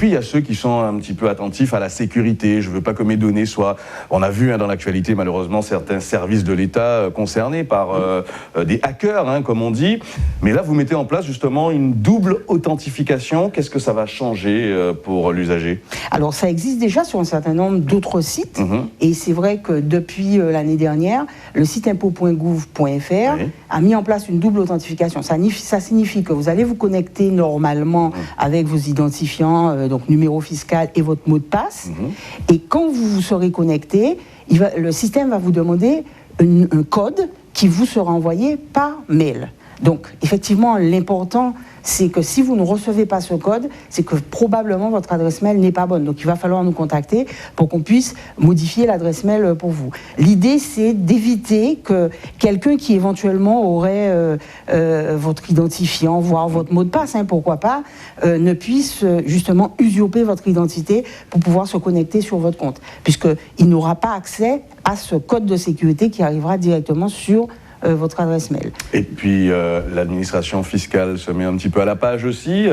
puis il y a ceux qui sont un petit peu attentifs à la sécurité. Je veux pas que mes données soient... On a vu dans l'actualité malheureusement certains services de l'État concernés par des hackers, comme on dit. Mais là, vous mettez en place justement une double authentification. Qu'est-ce que ça va changer pour l'usager? Alors, ça existe déjà sur un certain nombre d'autres sites. Et c'est vrai que depuis l'année dernière, le site impôts.gouv.fr a mis en place une double authentification. Ça signifie que vous allez vous connecter normalement avec vos identifiants, donc numéro fiscal et votre mot de passe. Et quand vous vous serez connecté, le système va vous demander un code qui vous sera envoyé par mail. Donc, effectivement, l'important, c'est que si vous ne recevez pas ce code, c'est que probablement votre adresse mail n'est pas bonne. Donc, il va falloir nous contacter pour qu'on puisse modifier l'adresse mail pour vous. L'idée, c'est d'éviter que quelqu'un qui éventuellement aurait votre identifiant, voire votre mot de passe, pourquoi pas, ne puisse justement usurper votre identité pour pouvoir se connecter sur votre compte, puisqu'il n'aura pas accès à ce code de sécurité qui arrivera directement sur votre adresse mail. Et puis l'administration fiscale se met un petit peu à la page aussi.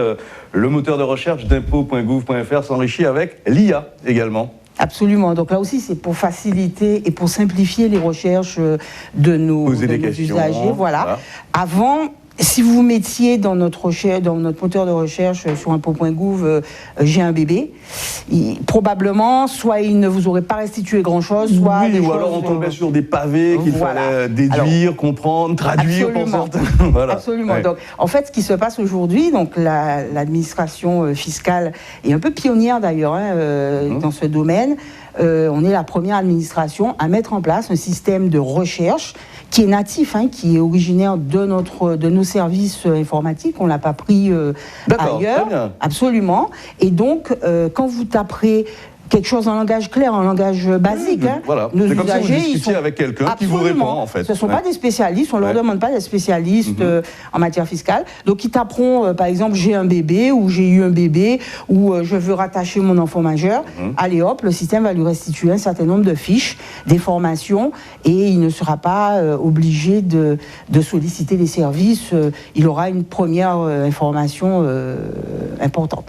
Le moteur de recherche d'impôts.gouv.fr s'enrichit avec l'IA également. Absolument. Donc là aussi, c'est pour faciliter et pour simplifier les recherches de nos usagers. Voilà. Avant, si vous mettiez dans notre moteur de recherche sur impôts.gouv, j'ai un bébé, probablement, soit il ne vous aurait pas restitué grand-chose, soit ou alors on tombait sur des pavés qu'il fallait déduire, comprendre, traduire pour certains. Absolument. Donc, en fait, ce qui se passe aujourd'hui, donc l'administration fiscale est un peu pionnière d'ailleurs dans ce domaine. On est la première administration à mettre en place un système de recherche qui est natif, qui est originaire de nos services informatiques. On ne l'a pas pris ailleurs. Très bien. Absolument. Et donc, quand vous taperez quelque chose en langage clair, en langage basique. Nos usagers, comme si vous discutiez avec quelqu'un qui vous répond, en fait. Ce ne sont pas des spécialistes, on ne leur demande pas d'être spécialistes en matière fiscale. Donc, ils taperont, par exemple, j'ai un bébé, ou j'ai eu un bébé, ou je veux rattacher mon enfant majeur. Allez hop, le système va lui restituer un certain nombre de fiches, des formations, et il ne sera pas obligé de solliciter les services. Il aura une première information importante.